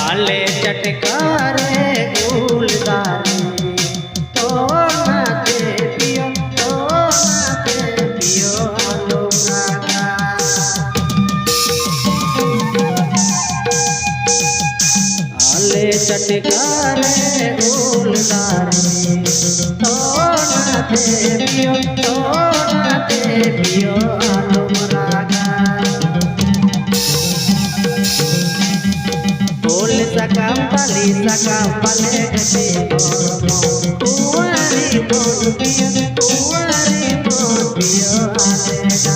आले चटकारे गुलदारे तो नाते पियो आलो रागा। आले चटकारे गुलदारे तो नाते पियो आलो रागा। Sakam pale gede bormo tuari bon piyo ale